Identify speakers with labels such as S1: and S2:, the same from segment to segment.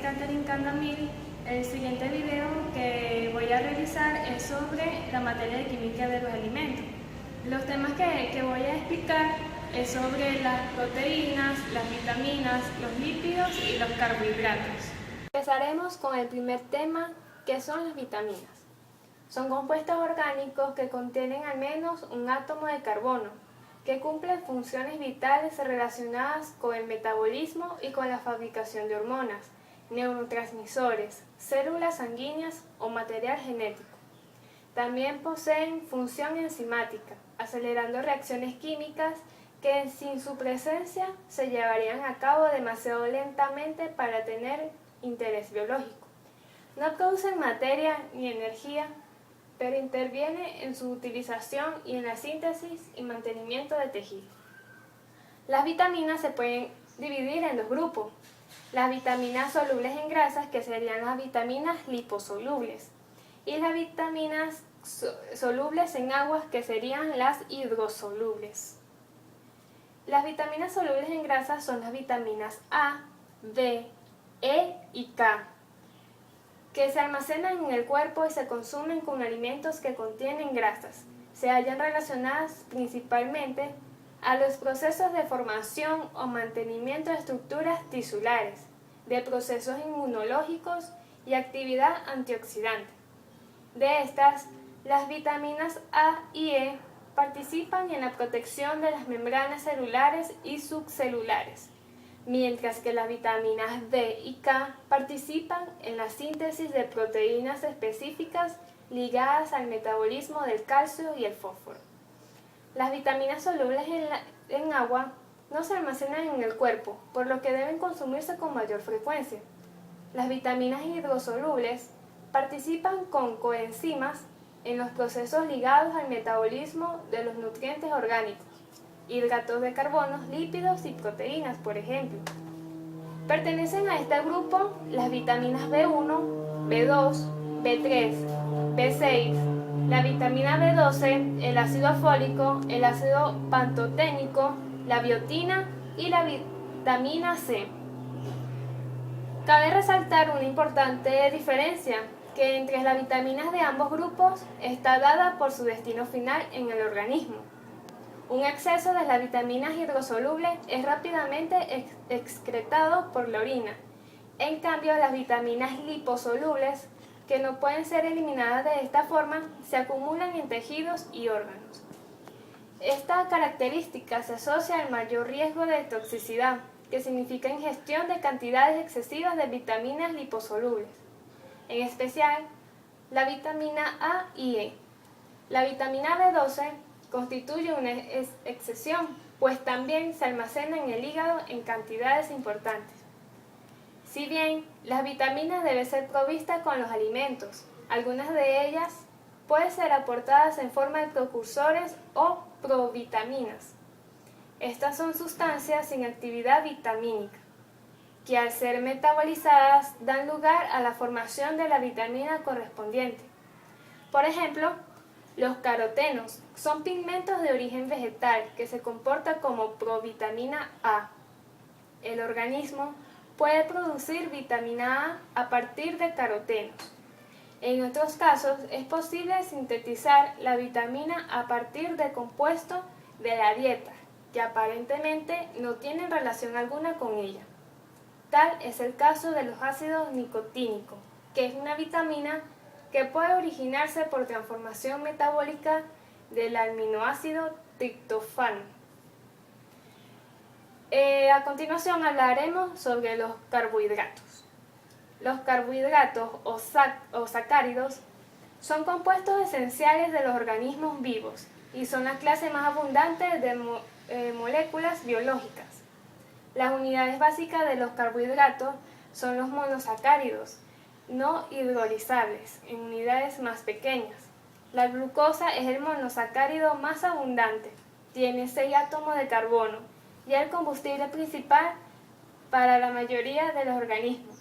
S1: Catherine Candamil. El siguiente video que voy a realizar es sobre la materia de química de los alimentos. Los temas que voy a explicar es sobre las proteínas, las vitaminas, los lípidos y los carbohidratos. Empezaremos con el primer tema, que son las vitaminas. Son compuestos orgánicos que contienen al menos un átomo de carbono, que cumplen funciones vitales relacionadas con el metabolismo y con la fabricación de hormonas, neurotransmisores, células sanguíneas o material genético. También poseen función enzimática, acelerando reacciones químicas que sin su presencia se llevarían a cabo demasiado lentamente para tener interés biológico. No producen materia ni energía, pero interviene en su utilización y en la síntesis y mantenimiento de tejido. Las vitaminas se pueden dividir en dos grupos: las vitaminas solubles en grasas, que serían las vitaminas liposolubles, y las vitaminas solubles en aguas, que serían las hidrosolubles. Las vitaminas solubles en grasas son las vitaminas A, B, E y K, que se almacenan en el cuerpo y se consumen con alimentos que contienen grasas. Se hallan relacionadas principalmente a los procesos de formación o mantenimiento de estructuras tisulares, de procesos inmunológicos y actividad antioxidante. De estas, las vitaminas A y E participan en la protección de las membranas celulares y subcelulares, mientras que las vitaminas D y K participan en la síntesis de proteínas específicas ligadas al metabolismo del calcio y el fósforo. Las vitaminas solubles en agua no se almacenan en el cuerpo, por lo que deben consumirse con mayor frecuencia. Las vitaminas hidrosolubles participan con coenzimas en los procesos ligados al metabolismo de los nutrientes orgánicos, hidratos de carbono, lípidos y proteínas, por ejemplo. Pertenecen a este grupo las vitaminas B1, B2, B3, B6, la vitamina B12, el ácido fólico, el ácido pantoténico, la biotina y la vitamina C. Cabe resaltar una importante diferencia, que entre las vitaminas de ambos grupos está dada por su destino final en el organismo. Un exceso de las vitaminas hidrosolubles es rápidamente excretado por la orina. En cambio, las vitaminas liposolubles, que no pueden ser eliminadas de esta forma, se acumulan en tejidos y órganos. Esta característica se asocia al mayor riesgo de toxicidad, que significa ingestión de cantidades excesivas de vitaminas liposolubles, en especial la vitamina A y E. La vitamina B12 constituye una excepción, pues también se almacena en el hígado en cantidades importantes. Si bien las vitaminas deben ser provistas con los alimentos, algunas de ellas pueden ser aportadas en forma de precursores o provitaminas. Estas son sustancias sin actividad vitamínica, que al ser metabolizadas dan lugar a la formación de la vitamina correspondiente. Por ejemplo, los carotenos son pigmentos de origen vegetal que se comportan como provitamina A. El organismo puede producir vitamina A partir de carotenos. En otros casos, es posible sintetizar la vitamina a partir de compuestos de la dieta, que aparentemente no tienen relación alguna con ella. Tal es el caso de los ácidos nicotínicos, que es una vitamina que puede originarse por transformación metabólica del aminoácido triptófano. A continuación hablaremos sobre los carbohidratos. Los carbohidratos o sacáridos son compuestos esenciales de los organismos vivos y son la clase más abundante de moléculas biológicas. Las unidades básicas de los carbohidratos son los monosacáridos no hidrolizables, en unidades más pequeñas. La glucosa es el monosacárido más abundante, tiene 6 átomos de carbono y es el combustible principal para la mayoría de los organismos.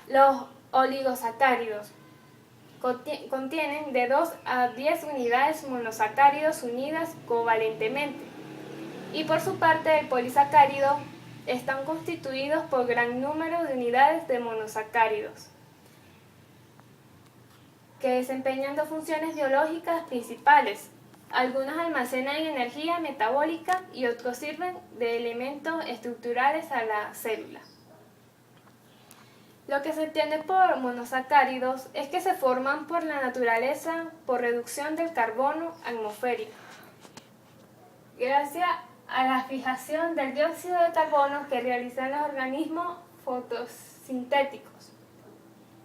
S1: Los oligosacáridos contienen de 2 a 10 unidades monosacáridos unidas covalentemente. Y por su parte, el polisacárido están constituidos por gran número de unidades de monosacáridos, que desempeñan dos funciones biológicas principales. Algunos almacenan energía metabólica y otros sirven de elementos estructurales a la célula. Lo que se entiende por monosacáridos es que se forman por la naturaleza por reducción del carbono atmosférico, gracias a la fijación del dióxido de carbono que realizan los organismos fotosintéticos.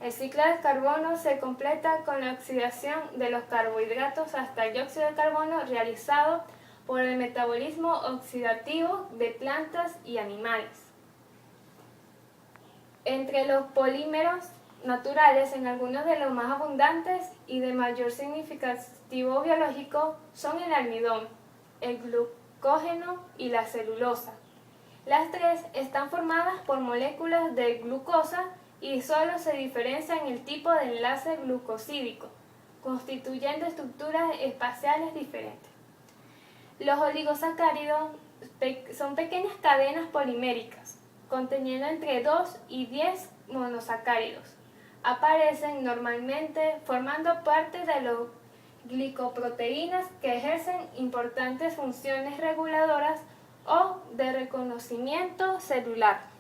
S1: El ciclo del carbono se completa con la oxidación de los carbohidratos hasta el dióxido de carbono realizado por el metabolismo oxidativo de plantas y animales. Entre los polímeros naturales, en algunos de los más abundantes y de mayor significativo biológico son el almidón, el glucógeno y la celulosa. Las tres están formadas por moléculas de glucosa y solo se diferencian el tipo de enlace glucosídico, constituyendo estructuras espaciales diferentes. Los oligosacáridos son pequeñas cadenas poliméricas, conteniendo entre 2 y 10 monosacáridos. Aparecen normalmente formando parte de las glicoproteínas que ejercen importantes funciones reguladoras o de reconocimiento celular.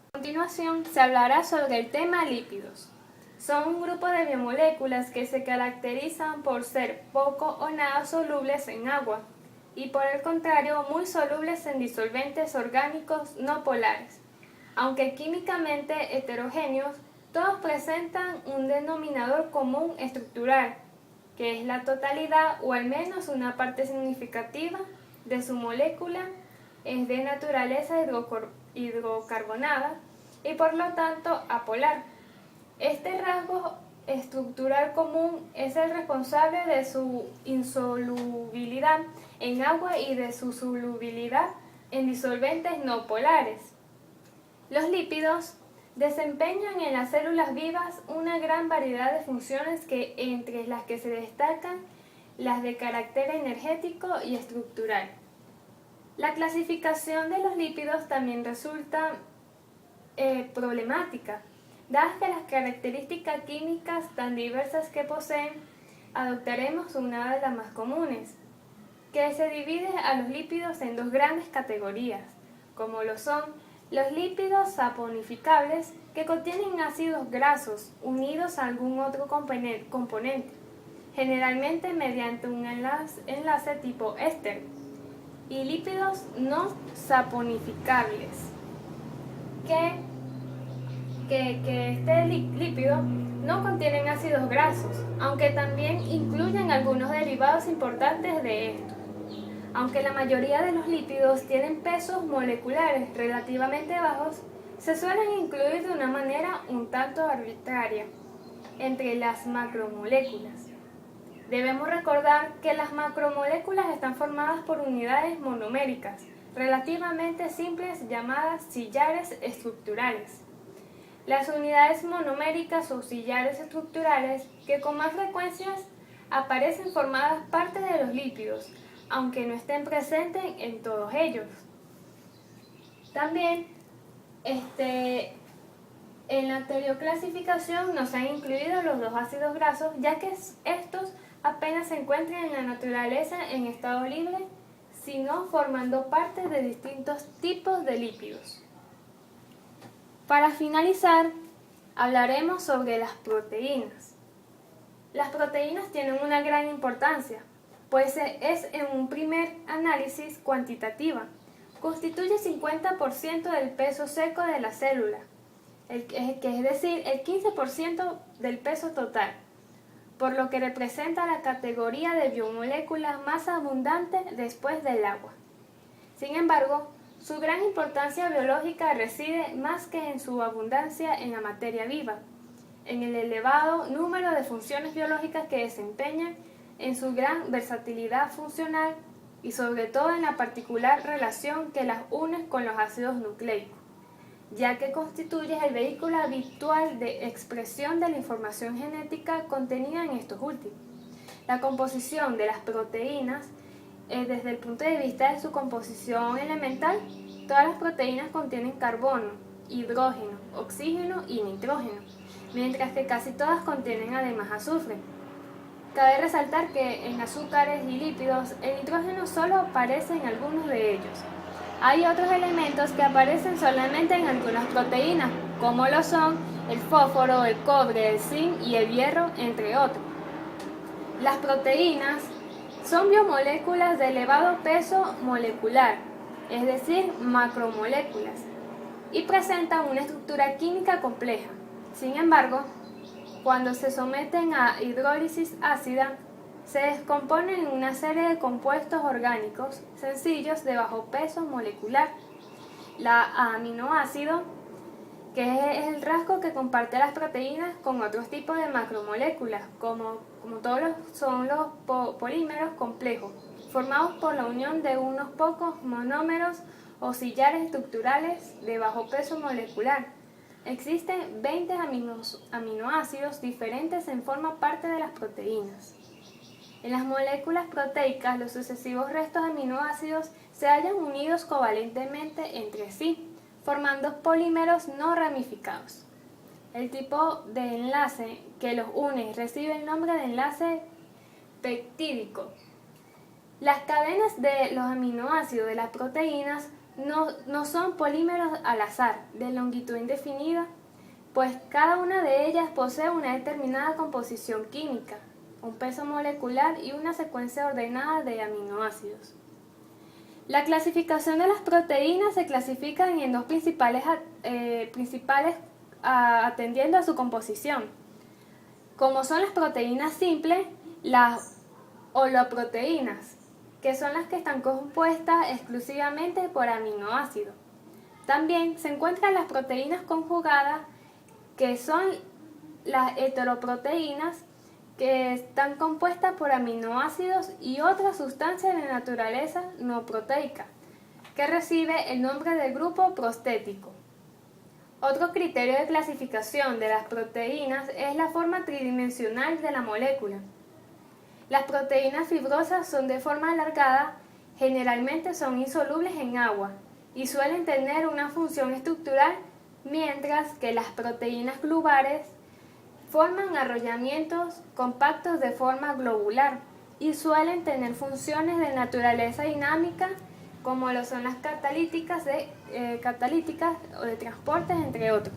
S1: A continuación se hablará sobre el tema lípidos. Son un grupo de biomoléculas que se caracterizan por ser poco o nada solubles en agua y por el contrario muy solubles en disolventes orgánicos no polares. Aunque químicamente heterogéneos, todos presentan un denominador común estructural, que es la totalidad o al menos una parte significativa de su molécula es de naturaleza hidrocarbonada y por lo tanto apolar. Este rasgo estructural común es el responsable de su insolubilidad en agua y de su solubilidad en disolventes no polares. Los lípidos desempeñan en las células vivas una gran variedad de funciones entre las que se destacan las de carácter energético y estructural. La clasificación de los lípidos también resulta problemática, dadas que las características químicas tan diversas que poseen, adoptaremos una de las más comunes, que se divide a los lípidos en dos grandes categorías, como lo son los lípidos saponificables, que contienen ácidos grasos unidos a algún otro componente, generalmente mediante un enlace tipo éster, y lípidos no saponificables, que este lípido no contienen ácidos grasos, aunque también incluyen algunos derivados importantes de estos. Aunque la mayoría de los lípidos tienen pesos moleculares relativamente bajos, se suelen incluir de una manera un tanto arbitraria entre las macromoléculas. Debemos recordar que las macromoléculas están formadas por unidades monoméricas, relativamente simples llamadas sillares estructurales. Las unidades monoméricas o sillares estructurales, que con más frecuencias aparecen formadas parte de los lípidos, aunque no estén presentes en todos ellos. También, en la anterior clasificación no se han incluido los dos ácidos grasos, ya que estos apenas se encuentran en la naturaleza en estado libre, sino formando parte de distintos tipos de lípidos. Para finalizar, hablaremos sobre las proteínas. Las proteínas tienen una gran importancia, pues es en un primer análisis cuantitativa. Constituye 50% del peso seco de la célula, que es decir, el 15% del peso total, por lo que representa la categoría de biomoléculas más abundante después del agua. Sin embargo, su gran importancia biológica reside más que en su abundancia en la materia viva, en el elevado número de funciones biológicas que desempeñan, en su gran versatilidad funcional y sobre todo en la particular relación que las une con los ácidos nucleicos, ya que constituye el vehículo habitual de expresión de la información genética contenida en estos últimos. La composición de las proteínas, desde el punto de vista de su composición elemental, todas las proteínas contienen carbono, hidrógeno, oxígeno y nitrógeno, mientras que casi todas contienen además azufre. Cabe resaltar que en azúcares y lípidos el nitrógeno solo aparece en algunos de ellos. Hay otros elementos que aparecen solamente en algunas proteínas, como lo son el fósforo, el cobre, el zinc y el hierro, entre otros. Las proteínas son biomoléculas de elevado peso molecular, es decir, macromoléculas, y presentan una estructura química compleja. Sin embargo, cuando se someten a hidrólisis ácida, se descomponen en una serie de compuestos orgánicos sencillos de bajo peso molecular. La aminoácido, que es el rasgo que comparte las proteínas con otros tipos de macromoléculas, como son los polímeros complejos, formados por la unión de unos pocos monómeros o sillares estructurales de bajo peso molecular. Existen 20 aminoácidos diferentes en forma parte de las proteínas. En las moléculas proteicas, los sucesivos restos de aminoácidos se hallan unidos covalentemente entre sí, formando polímeros no ramificados. El tipo de enlace que los une recibe el nombre de enlace peptídico. Las cadenas de los aminoácidos de las proteínas no son polímeros al azar, de longitud indefinida, pues cada una de ellas posee una determinada composición química, un peso molecular y una secuencia ordenada de aminoácidos. La clasificación de las proteínas se clasifican en dos principales atendiendo a su composición, como son las proteínas simples, las holoproteínas, que son las que están compuestas exclusivamente por aminoácidos. También se encuentran las proteínas conjugadas, que son las heteroproteínas, que están compuestas por aminoácidos y otras sustancias de naturaleza no proteica, que recibe el nombre de grupo prostético. Otro criterio de clasificación de las proteínas es la forma tridimensional de la molécula. Las proteínas fibrosas son de forma alargada, generalmente son insolubles en agua y suelen tener una función estructural, mientras que las proteínas globulares forman arrollamientos compactos de forma globular y suelen tener funciones de naturaleza dinámica, como lo son las catalíticas o de transporte, entre otros.